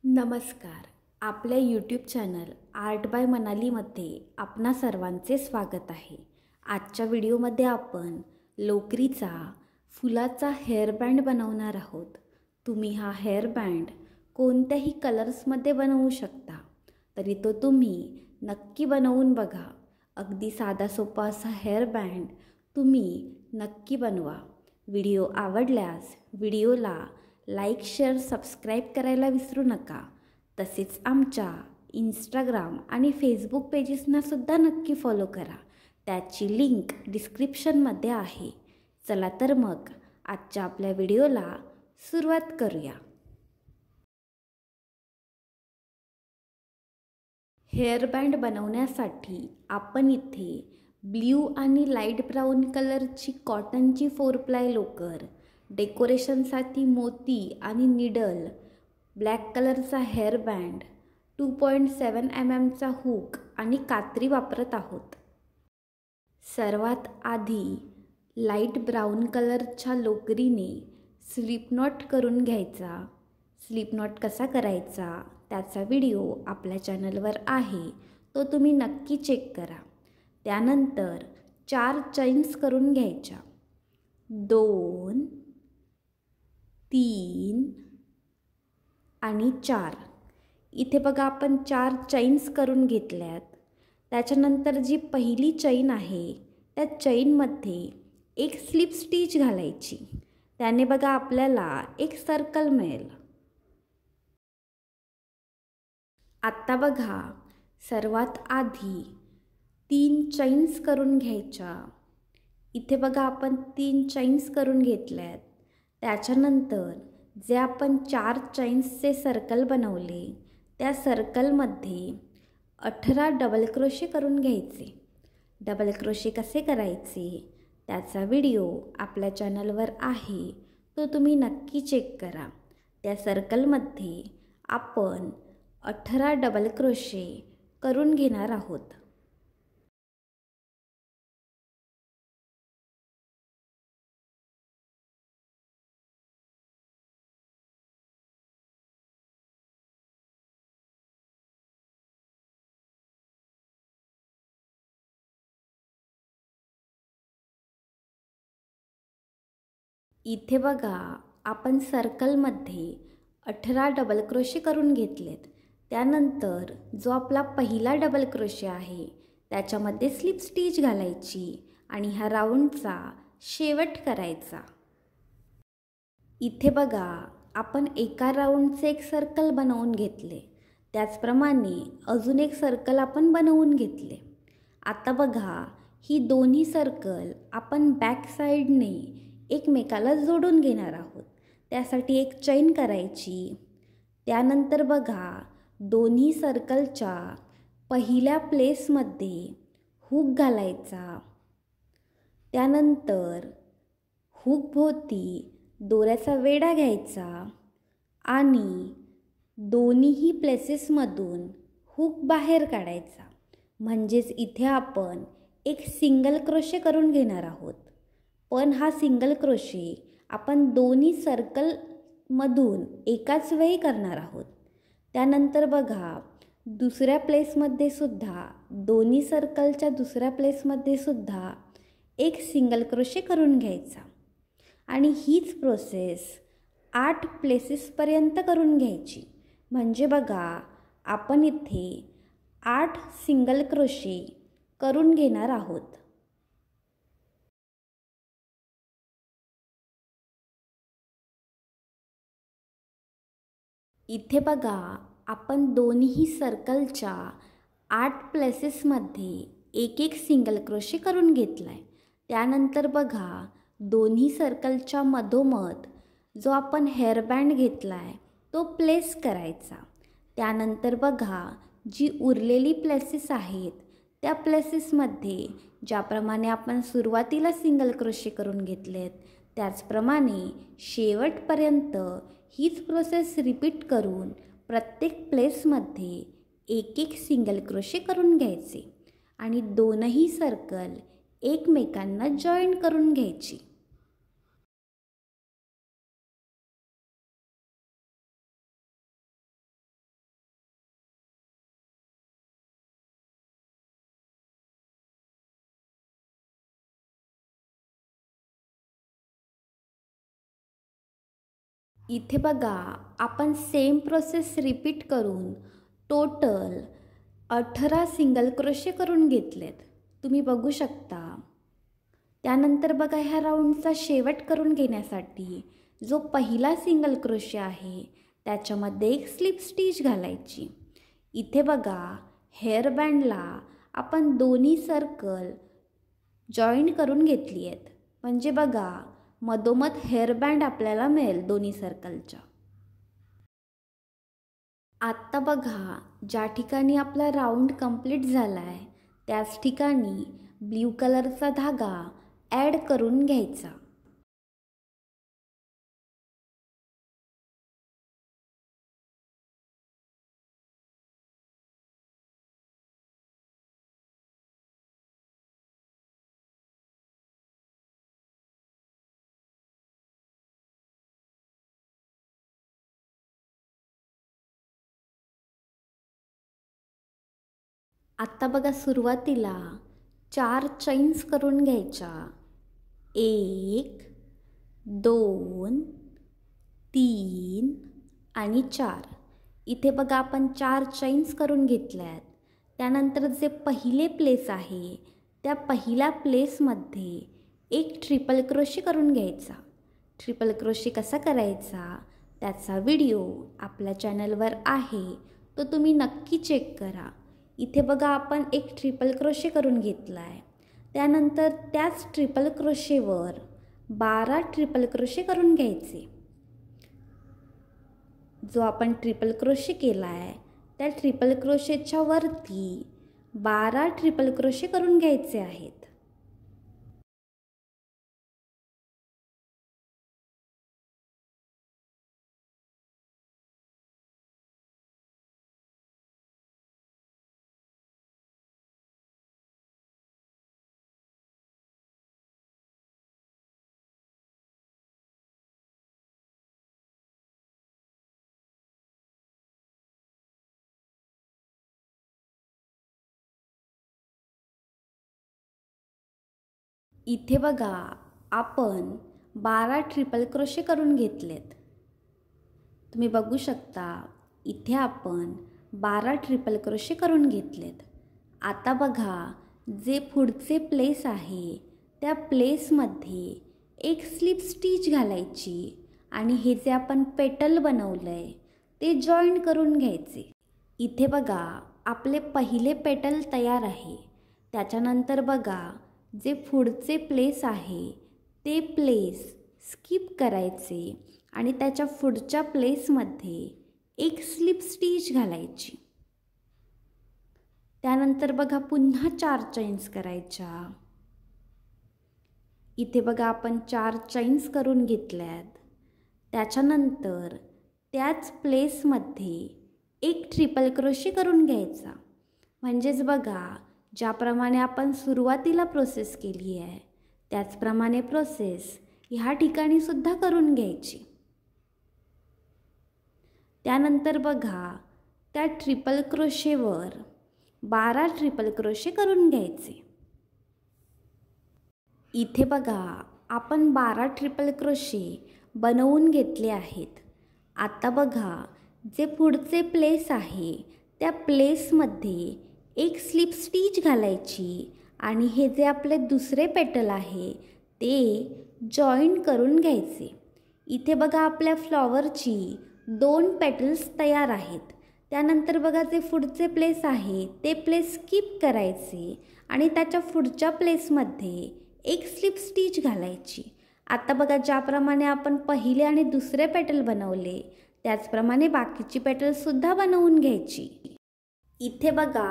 नमस्कार. आपल्या YouTube channel art bye मनालीमध्ये आपणा सर्वांचे स्वागत आहे. आजच्या व्हिडिओमध्ये आपण लोकरीचा फुलाचा हेअरबँड बनवणार आहोत. तुम्ही हा हेअरबँड कोणत्याही कलर्समध्ये बनवू शकता. तरी तो तुम्ही नक्की बनवून बघा. अगदी साधा सोपा असा हेअरबँड तुम्ही नक्की बनवा. व्हिडिओ आवडल्यास व्हिडिओला लाईक, शेअर, सबस्क्राईब करायला विसरू नका. तसेच आमच्या इंस्टाग्राम आणि फेसबुक पेजेसनासुद्धा नक्की फॉलो करा. त्याची लिंक डिस्क्रिप्शनमध्ये आहे. चला तर मग आजच्या आपल्या व्हिडिओला सुरुवात करूया. हेअरबँड बनवण्यासाठी आपण इथे ब्ल्यू आणि लाईट ब्राऊन कलरची कॉटनची 4प्लाय लोकर, डेकोरेशनसाठी मोती आणि निडल, ब्लॅक कलरचा हेअरबँड, 2.7 mm हुक आणि कात्री वापरत आहोत. सर्वात आधी लाईट ब्राऊन कलरच्या लोकरीने स्लिप नॉट करून घ्यायचा. स्लिप नॉट कसा करायचा त्याचा व्हिडिओ आपल्या चॅनलवर आहे, तो तुम्ही नक्की चेक करा. त्यानंतर 4 चैन्स करून घ्यायच्या. 2, 3 आणि 4. इथे बघा आपण 4 चैन्स करून घेतल्यात. त्याच्यानंतर जी पहिली चैन आहे त्या चैनमध्ये एक स्लिप स्टिच घालायची. त्याने बघा आपल्याला एक सर्कल मिळेल. आत्ता बघा सर्वात आधी 3 चैन्स करून घ्यायच्या. इथे बघा आपण 3 चैन्स करून घेतल्यात. त्याच्यानंतर जे आपण 4 चैन्सचे सर्कल बनवले त्या सर्कलमध्ये 18 डबल क्रोशे करून घ्यायचे. डबल क्रोशे कसे करायचे त्याचा व्हिडिओ आपल्या चॅनलवर आहे, तो तुम्ही नक्की चेक करा. त्या सर्कलमध्ये आपण 18 डबल क्रोशे करून घेणार आहोत. इथे बघा आपण सर्कलमध्ये 18 डबल क्रोशे करून घेतलेत. त्यानंतर जो आपला पहिला डबल क्रोशे आहे त्याच्यामध्ये स्लिप स्टिच घालायची आणि ह्या राऊंडचा शेवट करायचा. इथे बघा आपण एका राऊंडचे एक सर्कल बनवून घेतले. त्याचप्रमाणे अजून एक सर्कल आपण बनवून घेतले. आता बघा ही दोन्ही सर्कल आपण बॅक साईडने एकमेकाला जोडून घेणार आहोत. त्यासाठी एक चैन करायची. त्यानंतर बघा दोन्ही सर्कलच्या पहिल्या प्लेसमध्ये हुक घालायचा. त्यानंतर हुकभोवती दोऱ्याचा वेढा घ्यायचा आणि दोन्हीही प्लेसेसमधून हुक बाहेर काढायचा. म्हणजेच इथे आपण एक सिंगल क्रोशे करून घेणार आहोत. पण हा सिंगल क्रोशे आपण दोन्ही सर्कलमधून एकाच वेळी करणार आहोत. त्यानंतर बघा दुसऱ्या प्लेसमध्ये सुद्धा दोन्ही सर्कलच्या दुसऱ्या प्लेसमध्ये सुद्धा एक सिंगल क्रोशे करून घ्यायचा आणि हीच प्रोसेस 8 प्लेसेसपर्यंत करून घ्यायची. म्हणजे बघा आपण इथे 8 सिंगल क्रोशे करून घेणार आहोत. इथे बघा आपण दोन्ही सर्कलच्या 8 प्लेसेसमध्ये एक एक सिंगल क्रोशे करून घेतला आहे. त्यानंतर बघा दोन्ही सर्कलच्या मधोमध जो आपण हेअरबँड घेतला आहे तो प्लेस करायचा. त्यानंतर बघा जी उरलेली प्लेसेस आहेत त्या प्लेसेसमध्ये ज्याप्रमाणे आपण सुरुवातीला सिंगल क्रोशे करून घेतलेत त्याचप्रमाणे शेवटपर्यंत हीच प्रोसेस रिपीट करून प्रत्येक प्लेसमध्ये एक एक सिंगल क्रोशे करून घ्यायचे आणि दोनही सर्कल एकमेकांना जॉईन करून घ्यायची. इथे बघा आपण सेम प्रोसेस रिपीट करून टोटल 18 सिंगल क्रोशे करून घेतलेत, तुम्ही बघू शकता. त्यानंतर बघा ह्या राऊंडचा शेवट करून घेण्यासाठी जो पहिला सिंगल क्रोशे आहे त्याच्यामध्ये एक स्लिप स्टिच घालायची. इथे बघा हेअर बँडला आपण दोन्ही सर्कल जॉईन करून घेतली आहेत, म्हणजे बघा मधोमध हेअर बँड आपल्याला मिळेल दोन्ही सर्कलच्या. आत्ता बघा ज्या ठिकाणी आपला राऊंड कंप्लीट झाला आहे त्याच ठिकाणी ब्ल्यू कलरचा धागा ॲड करून घ्यायचा. आत्ता बघा सुरुवातीला 4 चैन्स करून घ्यायच्या. 1 2 3 आणि 4. इथे बघा आपण 4 चैन्स करून घेतल्यात. त्यानंतर जे पहिले प्लेस आहे त्या पहिल्या प्लेसमध्ये एक ट्रिपल क्रोशे करून घ्यायचा. ट्रिपल क्रोशे कसा करायचा त्याचा व्हिडिओ आपल्या चॅनलवर आहे, तो तुम्ही नक्की चेक करा. इथे बघा आपण एक ट्रिपल क्रोशे करून घेतला आहे. त्यानंतर त्याच ट्रिपल क्रोशेवर 12 ट्रिपल क्रोशे करून घ्यायचे. जो आपण ट्रिपल क्रोशे केला आहे त्या ट्रिपल क्रोशेच्या वरती 12 ट्रिपल क्रोशे करून घ्यायचे आहेत. इथे बघा आपण 12 ट्रिपल क्रोशे करून घेतलेत. तुम्ही बघू शकता इथे आपण 12 ट्रिपल क्रोशे करून घेतलेत. आता बघा जे पुढचे प्लेस आहे त्या प्लेसमध्ये एक स्लिप स्टिच घालायची आणि हे जे आपण पेटल बनवलं आहे ते जॉईन करून घ्यायचे. इथे बघा आपले पहिले पेटल तयार आहे. त्याच्यानंतर बघा जे पुढचे प्लेस आहे ते प्लेस स्किप करायचे आणि त्याच्या पुढच्या प्लेसमध्ये एक स्लिप स्टिच घालायची. त्यानंतर बघा पुन्हा 4 चैन्स करायच्या. इथे बघा आपण 4 चैन्स करून घेतल्यात. त्याच्यानंतर त्याच प्लेसमध्ये एक ट्रिपल क्रोशे करून घ्यायचा. म्हणजेच बघा ज्याप्रमाणे आपण सुरुवातीला प्रोसेस केली आहे त्याचप्रमाणे प्रोसेस ह्या ठिकाणी सुद्धा करून घ्यायची. त्यानंतर बघा त्या ट्रिपल क्रोशेवर 12 ट्रिपल क्रोशे करून घ्यायचे. इथे बघा आपण 12 ट्रिपल क्रोशे बनवून घेतले आहेत. आता बघा जे पुढचे प्लेस आहे त्या प्लेसमध्ये एक स्लिप स्टिच घालायची आणि हे जे आपले दुसरे पेटल आहे ते जॉईन करून घ्यायचे. इथे बघा आपल्या फ्लॉवरची 2 पेटल्स तयार आहेत. त्यानंतर बघा जे पुढचे प्लेस आहे ते प्लेस स्किप करायचे आणि त्याच्या पुढच्या प्लेसमध्ये एक स्लिप स्टिच घालायची. आता बघा ज्याप्रमाणे आपण पहिले आणि दुसरे पेटल बनवले त्याचप्रमाणे बाकीची पेटल्ससुद्धा बनवून घ्यायची. इथे बघा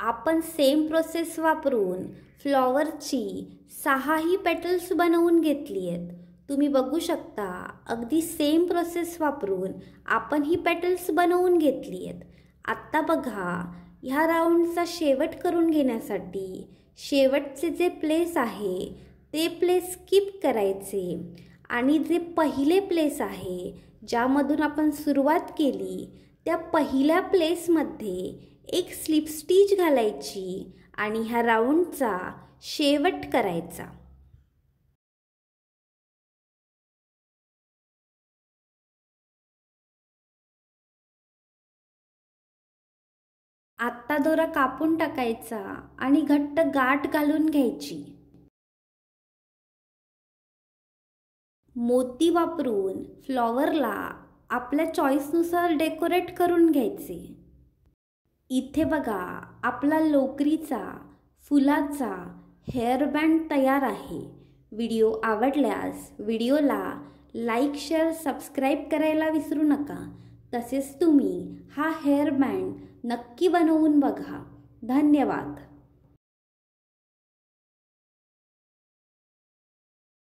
आपण सेम प्रोसेस वापरून फ्लॉवरची 6ही पेटल्स बनवून घेतली आहेत. तुम्ही बघू शकता अगदी सेम प्रोसेस वापरून आपण ही पेटल्स बनवून घेतली आहेत. आत्ता बघा ह्या राऊंडचा शेवट करून घेण्यासाठी शेवटचे जे प्लेस आहे ते प्लेस स्किप करायचे आणि जे पहिले प्लेस आहे ज्यामधून आपण सुरुवात केली त्या पहिल्या प्लेसमध्ये एक स्लिप स्टिच घालायची आणि ह्या राऊंडचा शेवट करायचा. आत्ता दोरा कापून टाकायचा आणि घट्ट गाठ घालून घ्यायची. मोती वापरून फ्लॉवरला आपल्या चॉईसनुसार डेकोरेट करून घ्यायचे. इथे बघा आपला लोकरीचा फुलाचा हेअरबँड तयार आहे. व्हिडिओ आवडल्यास व्हिडिओला लाईक, शेअर, सबस्क्राईब करायला विसरू नका. तसेच तुम्ही हा हेअरबँड नक्की बनवून बघा. धन्यवाद.